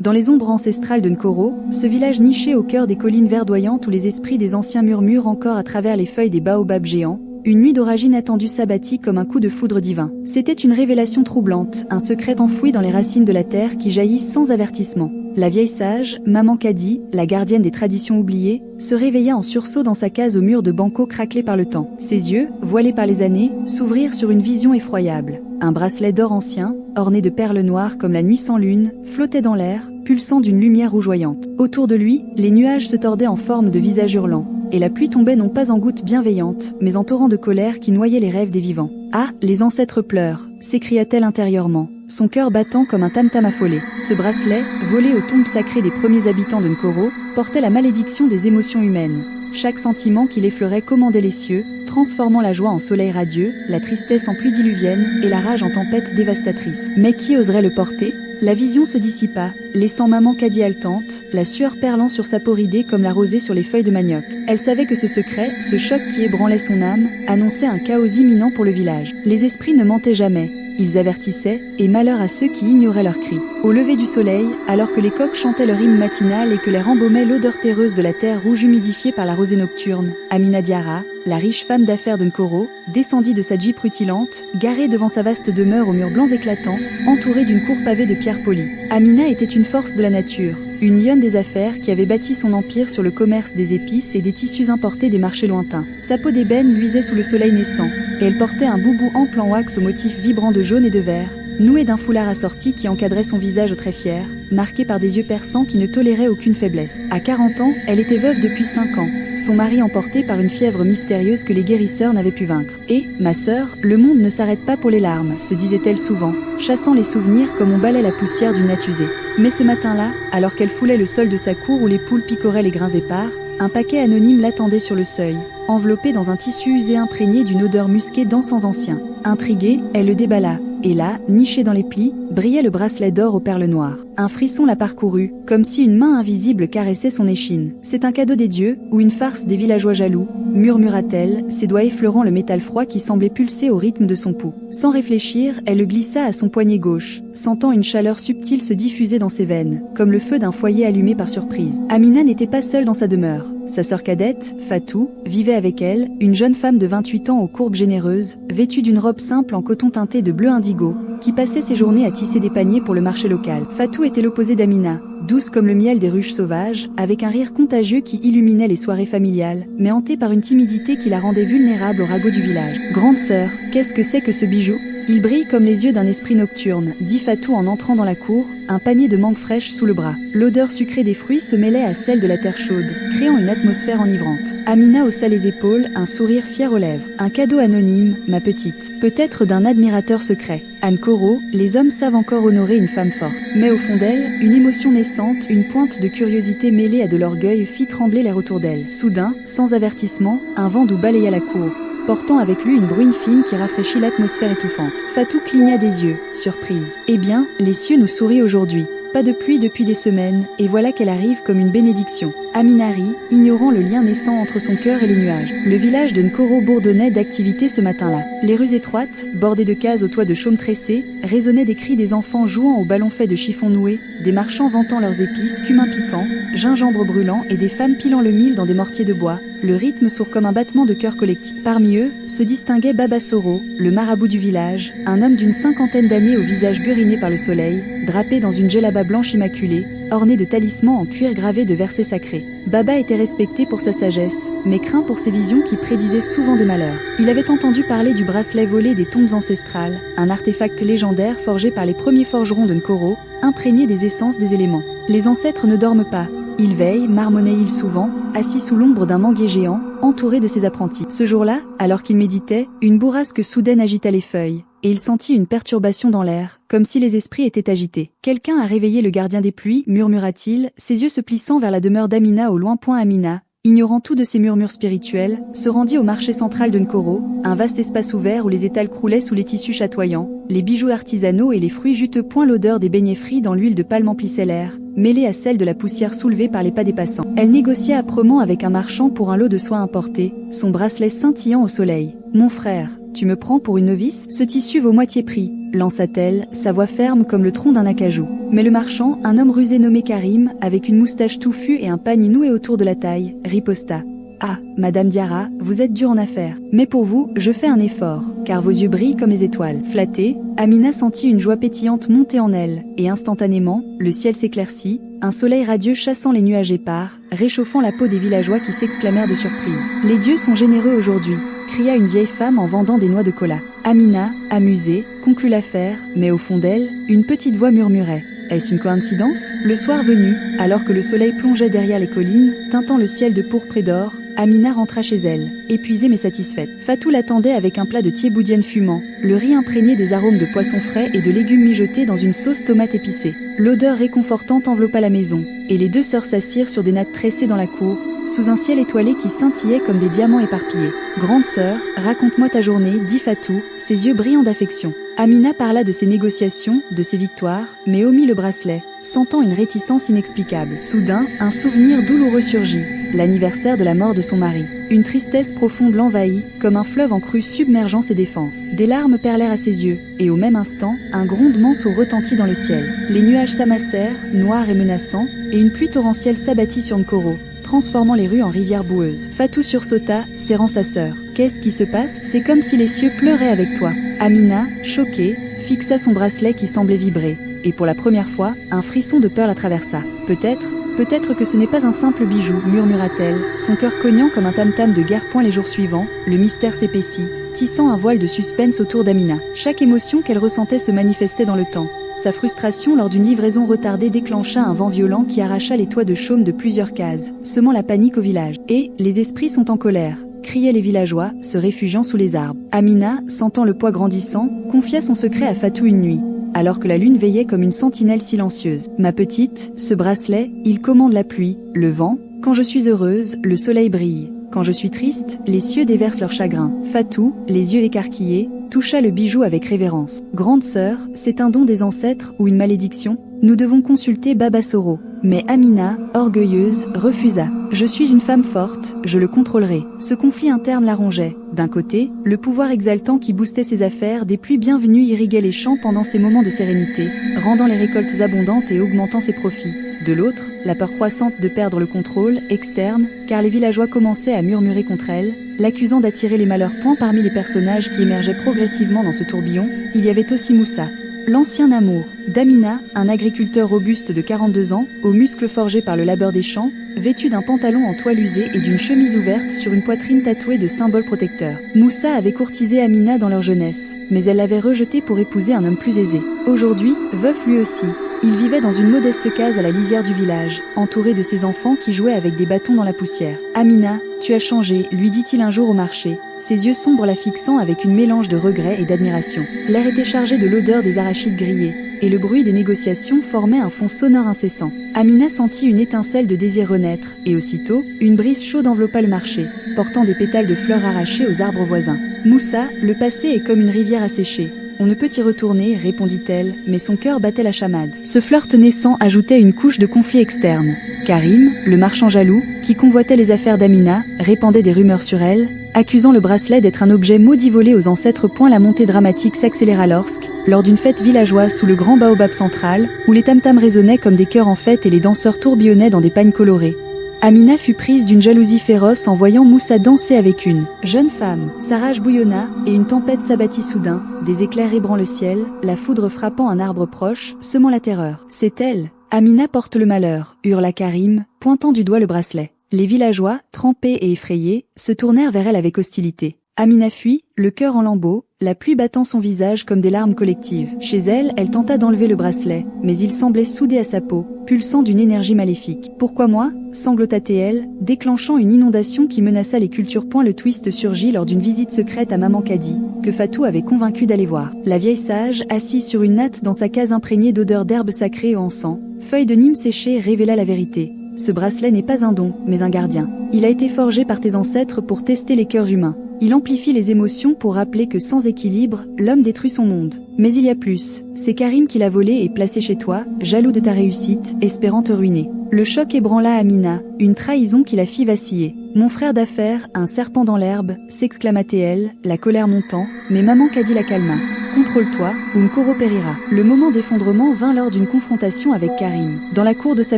Dans les ombres ancestrales de Nkoro, ce village niché au cœur des collines verdoyantes où les esprits des anciens murmurent encore à travers les feuilles des baobabs géants, une nuit d'orage inattendue s'abattit comme un coup de foudre divin. C'était une révélation troublante, un secret enfoui dans les racines de la terre qui jaillit sans avertissement. La vieille sage, Maman Kadi, la gardienne des traditions oubliées, se réveilla en sursaut dans sa case au mur de banco craquelé par le temps. Ses yeux, voilés par les années, s'ouvrirent sur une vision effroyable. Un bracelet d'or ancien, orné de perles noires comme la nuit sans lune, flottait dans l'air, pulsant d'une lumière rougeoyante. Autour de lui, les nuages se tordaient en forme de visages hurlants, et la pluie tombait non pas en gouttes bienveillantes, mais en torrents de colère qui noyaient les rêves des vivants. « Ah, les ancêtres pleurent !» s'écria-t-elle intérieurement, son cœur battant comme un tam-tam affolé. Ce bracelet, volé aux tombes sacrées des premiers habitants de Nkoro, portait la malédiction des émotions humaines. Chaque sentiment qu'il effleurait commandait les cieux, transformant la joie en soleil radieux, la tristesse en pluie diluvienne et la rage en tempête dévastatrice. Mais qui oserait le porter ? La vision se dissipa, laissant Maman Kadi haletante, la sueur perlant sur sa peau ridée comme la rosée sur les feuilles de manioc. Elle savait que ce secret, ce choc qui ébranlait son âme, annonçait un chaos imminent pour le village. Les esprits ne mentaient jamais. Ils avertissaient, et malheur à ceux qui ignoraient leurs cris. Au lever du soleil, alors que les coqs chantaient leur hymne matinal et que l'air embaumait l'odeur terreuse de la terre rouge humidifiée par la rosée nocturne, Amina Diarra, la riche femme d'affaires de Nkoro, descendit de sa jeep rutilante, garée devant sa vaste demeure aux murs blancs éclatants, entourée d'une cour pavée de pierres polies. Amina était une force de la nature, une lionne des affaires qui avait bâti son empire sur le commerce des épices et des tissus importés des marchés lointains. Sa peau d'ébène luisait sous le soleil naissant, et elle portait un boubou ample en wax aux motifs vibrants de jaune et de vert, noué d'un foulard assorti qui encadrait son visage très fier, marqué par des yeux perçants qui ne toléraient aucune faiblesse. À 40 ans, elle était veuve depuis 5 ans, son mari emporté par une fièvre mystérieuse que les guérisseurs n'avaient pu vaincre. Et, ma sœur, le monde ne s'arrête pas pour les larmes, se disait-elle souvent, chassant les souvenirs comme on balaie la poussière d'une natte usée. Mais ce matin-là, alors qu'elle foulait le sol de sa cour où les poules picoraient les grains épars, un paquet anonyme l'attendait sur le seuil, enveloppé dans un tissu usé imprégné d'une odeur musquée d'encens ancien. Intriguée, elle le déballa. Et là, niché dans les plis, brillait le bracelet d'or aux perles noires. Un frisson la parcourut, comme si une main invisible caressait son échine. « C'est un cadeau des dieux, ou une farce des villageois jaloux », murmura-t-elle, ses doigts effleurant le métal froid qui semblait pulser au rythme de son pouls. Sans réfléchir, elle le glissa à son poignet gauche, sentant une chaleur subtile se diffuser dans ses veines, comme le feu d'un foyer allumé par surprise. Amina n'était pas seule dans sa demeure. Sa sœur cadette, Fatou, vivait avec elle, une jeune femme de 28 ans aux courbes généreuses, vêtue d'une robe simple en coton teinté de bleu indigo, qui passait ses journées à tisser des paniers pour le marché local. Fatou était l'opposé d'Amina, douce comme le miel des ruches sauvages, avec un rire contagieux qui illuminait les soirées familiales, mais hantée par une timidité qui la rendait vulnérable au ragot du village. « Grande sœur, qu'est-ce que c'est que ce bijou ? Il brille comme les yeux d'un esprit nocturne, dit Fatou en entrant dans la cour, un panier de mangue fraîche sous le bras. L'odeur sucrée des fruits se mêlait à celle de la terre chaude, créant une atmosphère enivrante. Amina haussa les épaules, un sourire fier aux lèvres. Un cadeau anonyme, ma petite. Peut-être d'un admirateur secret. À Nkoro, les hommes savent encore honorer une femme forte. Mais au fond d'elle, une émotion naissante, une pointe de curiosité mêlée à de l'orgueil fit trembler l'air autour d'elle. Soudain, sans avertissement, un vent doux balaya la cour, portant avec lui une bruine fine qui rafraîchit l'atmosphère étouffante. Fatou cligna des yeux, surprise. Eh bien, les cieux nous sourient aujourd'hui. Pas de pluie depuis des semaines, et voilà qu'elle arrive comme une bénédiction. Amina rit, ignorant le lien naissant entre son cœur et les nuages. Le village de Nkoro bourdonnait d'activité ce matin-là. Les rues étroites, bordées de cases aux toits de chaume tressés, résonnaient des cris des enfants jouant au ballon fait de chiffon noué, des marchands vantant leurs épices, cumin piquant, gingembre brûlant et des femmes pilant le mil dans des mortiers de bois, le rythme sourd comme un battement de cœur collectif. Parmi eux, se distinguait Baba Soro, le marabout du village, un homme d'une 50aine d'années au visage buriné par le soleil, drapé dans une djellaba blanche immaculée, orné de talismans en cuir gravé de versets sacrés. Baba était respecté pour sa sagesse, mais craint pour ses visions qui prédisaient souvent des malheurs. Il avait entendu parler du bracelet volé des tombes ancestrales, un artefact légendaire forgé par les premiers forgerons de Nkoro, imprégné des essences des éléments. Les ancêtres ne dorment pas. Ils veillent, marmonnait-il souvent, assis sous l'ombre d'un manguier géant, entouré de ses apprentis. Ce jour-là, alors qu'il méditait, une bourrasque soudaine agita les feuilles, et il sentit une perturbation dans l'air, comme si les esprits étaient agités. « Quelqu'un a réveillé le gardien des pluies » murmura-t-il, ses yeux se plissant vers la demeure d'Amina au loin. Amina, ignorant tout de ces murmures spirituels, se rendit au marché central de Nkoro, un vaste espace ouvert où les étals croulaient sous les tissus chatoyants, les bijoux artisanaux et les fruits juteux. L'odeur des beignets frits dans l'huile de palme emplissait l'air, mêlée à celle de la poussière soulevée par les pas des passants. Elle négocia âprement avec un marchand pour un lot de soie importée, son bracelet scintillant au soleil. « Mon frère, tu me prends pour une novice ? Ce tissu vaut moitié prix. » lança-t-elle, sa voix ferme comme le tronc d'un acajou. Mais le marchand, un homme rusé nommé Karim, avec une moustache touffue et un pagne noué autour de la taille, riposta. Ah, Madame Diarra, vous êtes dure en affaires. Mais pour vous, je fais un effort, car vos yeux brillent comme les étoiles. Flattée, Amina sentit une joie pétillante monter en elle, et instantanément, le ciel s'éclaircit, un soleil radieux chassant les nuages épars, réchauffant la peau des villageois qui s'exclamèrent de surprise. Les dieux sont généreux aujourd'hui, cria une vieille femme en vendant des noix de cola. Amina, amusée, conclut l'affaire, mais au fond d'elle, une petite voix murmurait. Est-ce une coïncidence? Le soir venu, alors que le soleil plongeait derrière les collines, teintant le ciel de pourpre et d'or, Amina rentra chez elle, épuisée mais satisfaite. Fatou l'attendait avec un plat de thieboudienne fumant, le riz imprégné des arômes de poisson frais et de légumes mijotés dans une sauce tomate épicée. L'odeur réconfortante enveloppa la maison, et les deux sœurs s'assirent sur des nattes tressées dans la cour, sous un ciel étoilé qui scintillait comme des diamants éparpillés. « Grande sœur, raconte-moi ta journée » dit Fatou, ses yeux brillants d'affection. Amina parla de ses négociations, de ses victoires, mais omit le bracelet, sentant une réticence inexplicable. Soudain, un souvenir douloureux surgit, l'anniversaire de la mort de son mari. Une tristesse profonde l'envahit, comme un fleuve en crue submergeant ses défenses. Des larmes perlèrent à ses yeux, et au même instant, un grondement sourd retentit dans le ciel. Les nuages s'amassèrent, noirs et menaçants, et une pluie torrentielle s'abattit sur Nkoro, transformant les rues en rivières boueuses. Fatou sursauta, serrant sa sœur. « Qu'est-ce qui se passe? C'est comme si les cieux pleuraient avec toi. » Amina, choquée, fixa son bracelet qui semblait vibrer, et pour la première fois, un frisson de peur la traversa. Peut-être que ce n'est pas un simple bijou, murmura-t-elle, son cœur cognant comme un tam-tam de guerre-point les jours suivants, le mystère s'épaissit, tissant un voile de suspense autour d'Amina. Chaque émotion qu'elle ressentait se manifestait dans le temps. Sa frustration lors d'une livraison retardée déclencha un vent violent qui arracha les toits de chaume de plusieurs cases, semant la panique au village. Et, les esprits sont en colère, criaient les villageois, se réfugiant sous les arbres. Amina, sentant le poids grandissant, confia son secret à Fatou une nuit, alors que la lune veillait comme une sentinelle silencieuse. « Ma petite, ce bracelet, il commande la pluie, le vent. Quand je suis heureuse, le soleil brille. Quand je suis triste, les cieux déversent leur chagrin. » Fatou, les yeux écarquillés, toucha le bijou avec révérence. « Grande sœur, c'est un don des ancêtres ou une malédiction? Nous devons consulter Baba Soro. » Mais Amina, orgueilleuse, refusa. « Je suis une femme forte, je le contrôlerai. » Ce conflit interne la rongeait. D'un côté, le pouvoir exaltant qui boostait ses affaires, des pluies bienvenues irriguaient les champs pendant ces moments de sérénité, rendant les récoltes abondantes et augmentant ses profits. De l'autre, la peur croissante de perdre le contrôle, externe, car les villageois commençaient à murmurer contre elle, l'accusant d'attirer les malheurs. Parmi les personnages qui émergeaient progressivement dans ce tourbillon, il y avait aussi Moussa, l'ancien amour d'Amina, un agriculteur robuste de 42 ans, aux muscles forgés par le labeur des champs, vêtu d'un pantalon en toile usée et d'une chemise ouverte sur une poitrine tatouée de symboles protecteurs. Moussa avait courtisé Amina dans leur jeunesse, mais elle l'avait rejeté pour épouser un homme plus aisé. Aujourd'hui, veuf lui aussi, il vivait dans une modeste case à la lisière du village, entouré de ses enfants qui jouaient avec des bâtons dans la poussière. « Amina, tu as changé », lui dit-il un jour au marché, ses yeux sombres la fixant avec une mélange de regret et d'admiration. L'air était chargé de l'odeur des arachides grillés, et le bruit des négociations formait un fond sonore incessant. Amina sentit une étincelle de désir renaître, et aussitôt, une brise chaude enveloppa le marché, portant des pétales de fleurs arrachés aux arbres voisins. « Moussa, le passé est comme une rivière asséchée. On ne peut y retourner, répondit-elle, mais son cœur battait la chamade. » Ce flirt naissant ajoutait une couche de conflit externe. Karim, le marchand jaloux, qui convoitait les affaires d'Amina, répandait des rumeurs sur elle, accusant le bracelet d'être un objet maudit volé aux ancêtres. La montée dramatique s'accéléra lors d'une fête villageoise sous le grand baobab central, où les tam-tams résonnaient comme des chœurs en fête et les danseurs tourbillonnaient dans des pagnes colorées. Amina fut prise d'une jalousie féroce en voyant Moussa danser avec une jeune femme. Sa rage bouillonna, et une tempête s'abattit soudain, des éclairs ébrant le ciel, la foudre frappant un arbre proche, semant la terreur. « C'est elle! Amina porte le malheur » hurla Karim, pointant du doigt le bracelet. Les villageois, trempés et effrayés, se tournèrent vers elle avec hostilité. Amina fuit, le cœur en lambeaux, la pluie battant son visage comme des larmes collectives. Chez elle, elle tenta d'enlever le bracelet, mais il semblait soudé à sa peau, pulsant d'une énergie maléfique. « Pourquoi moi ?» sanglota-t-elle, déclenchant une inondation qui menaça les cultures. Le twist surgit lors d'une visite secrète à Maman Kadi, que Fatou avait convaincu d'aller voir. La vieille sage, assise sur une natte dans sa case imprégnée d'odeurs d'herbes sacrées et encens, feuilles de Nîmes séchées, révéla la vérité. « Ce bracelet n'est pas un don, mais un gardien. Il a été forgé par tes ancêtres pour tester les cœurs humains. Il amplifie les émotions pour rappeler que sans équilibre, l'homme détruit son monde. Mais il y a plus. C'est Karim qui l'a volé et placé chez toi, jaloux de ta réussite, espérant te ruiner. » Le choc ébranla Amina, une trahison qui la fit vaciller. « Mon frère d'affaires, un serpent dans l'herbe » s'exclama-t-elle, la colère montant, mais Maman Kadi la calma. contrôle-toi, ou Nkoro périra. Le moment d'effondrement vint lors d'une confrontation avec Karim. Dans la cour de sa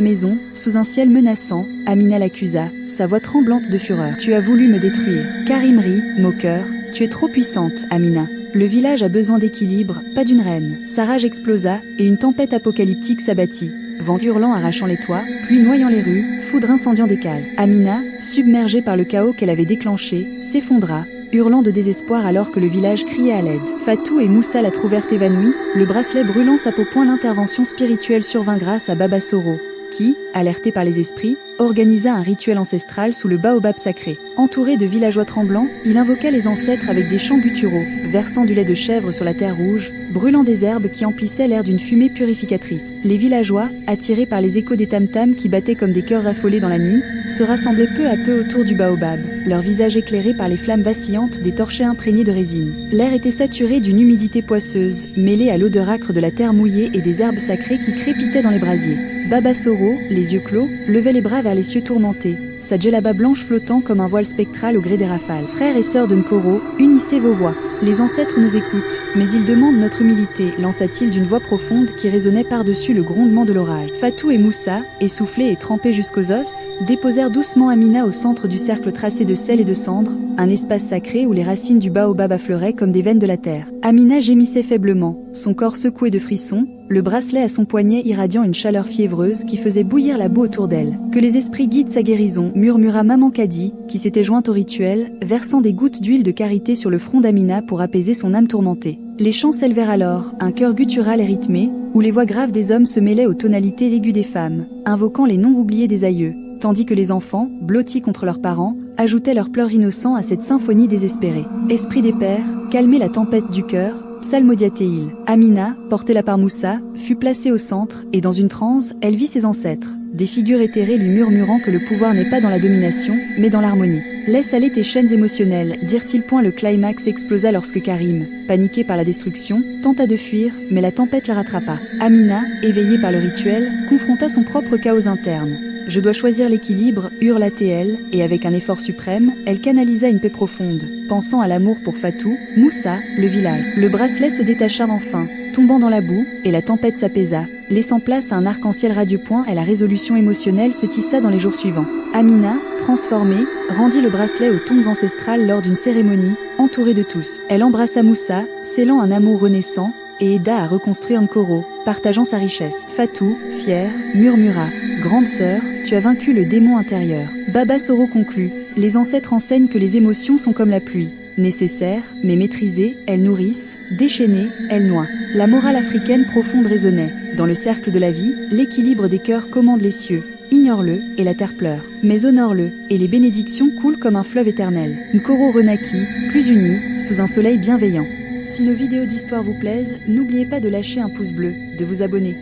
maison, sous un ciel menaçant, Amina l'accusa, sa voix tremblante de fureur. Tu as voulu me détruire. Karim rit, moqueur, tu es trop puissante, Amina. Le village a besoin d'équilibre, pas d'une reine. Sa rage explosa, et une tempête apocalyptique s'abattit. Vent hurlant arrachant les toits, pluie noyant les rues, foudre incendiant des cases. Amina, submergée par le chaos qu'elle avait déclenché, s'effondra, hurlant de désespoir alors que le village criait à l'aide. Fatou et Moussa la trouvèrent évanouie, le bracelet brûlant sa peau. L'intervention spirituelle survint grâce à Baba Soro, qui, alerté par les esprits, organisa un rituel ancestral sous le baobab sacré. Entouré de villageois tremblants, il invoqua les ancêtres avec des chants gutturaux, versant du lait de chèvre sur la terre rouge, brûlant des herbes qui emplissaient l'air d'une fumée purificatrice. Les villageois, attirés par les échos des tam-tams qui battaient comme des cœurs affolés dans la nuit, se rassemblaient peu à peu autour du baobab, leurs visages éclairés par les flammes vacillantes des torchets imprégnés de résine. L'air était saturé d'une humidité poisseuse, mêlée à l'odeur âcre de la terre mouillée et des herbes sacrées qui crépitaient dans les brasiers. Baba Soro, les yeux clos, levait les bras vers les cieux tourmentés, sa djellaba blanche flottant comme un voile spectral au gré des rafales. Frères et sœurs de Nkoro, unissez vos voix. Les ancêtres nous écoutent, mais ils demandent notre humilité, lança-t-il d'une voix profonde qui résonnait par-dessus le grondement de l'orage. Fatou et Moussa, essoufflés et trempés jusqu'aux os, déposèrent doucement Amina au centre du cercle tracé de sel et de cendres, un espace sacré où les racines du baobab affleuraient comme des veines de la terre. Amina gémissait faiblement, son corps secoué de frissons, le bracelet à son poignet irradiant une chaleur fiévreuse qui faisait bouillir la boue autour d'elle. Que les esprits guident sa guérison, murmura Maman Kadi, qui s'était jointe au rituel, versant des gouttes d'huile de karité sur le front d'Amina pour apaiser son âme tourmentée. Les chants s'élevèrent alors, un chœur guttural et rythmé, où les voix graves des hommes se mêlaient aux tonalités aiguës des femmes, invoquant les noms oubliés des aïeux, tandis que les enfants, blottis contre leurs parents, ajoutaient leurs pleurs innocents à cette symphonie désespérée. Esprit des pères, calmez la tempête du cœur, psalmodiaté-il. Amina, portée là par Moussa, fut placée au centre, et dans une transe, elle vit ses ancêtres, des figures éthérées lui murmurant que le pouvoir n'est pas dans la domination, mais dans l'harmonie. Laisse aller tes chaînes émotionnelles, dirent-ils. Le climax explosa lorsque Karim, paniqué par la destruction, tenta de fuir, mais la tempête la rattrapa. Amina, éveillée par le rituel, confronta son propre chaos interne. Je dois choisir l'équilibre, hurla-t-elle, et avec un effort suprême, elle canalisa une paix profonde, pensant à l'amour pour Fatou, Moussa, le village. Le bracelet se détacha enfin, tombant dans la boue, et la tempête s'apaisa, laissant place à un arc-en-ciel radieux. Et la résolution émotionnelle se tissa dans les jours suivants. Amina, transformée, rendit le bracelet aux tombes ancestrales lors d'une cérémonie, entourée de tous. Elle embrassa Moussa, scellant un amour renaissant, et aida à reconstruire Nkoro, partageant sa richesse. Fatou, fière, murmura, « Grande sœur, tu as vaincu le démon intérieur. » Baba Soro conclut, « Les ancêtres enseignent que les émotions sont comme la pluie. Nécessaires, mais maîtrisées, elles nourrissent, déchaînées, elles noient. » La morale africaine profonde résonnait. Dans le cercle de la vie, l'équilibre des cœurs commande les cieux. Ignore-le, et la terre pleure. Mais honore-le, et les bénédictions coulent comme un fleuve éternel. Nkoro renaquit, plus uni, sous un soleil bienveillant. Si nos vidéos d'histoire vous plaisent, n'oubliez pas de lâcher un pouce bleu, de vous abonner.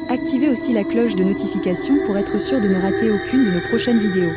Activez aussi la cloche de notification pour être sûr de ne rater aucune de nos prochaines vidéos.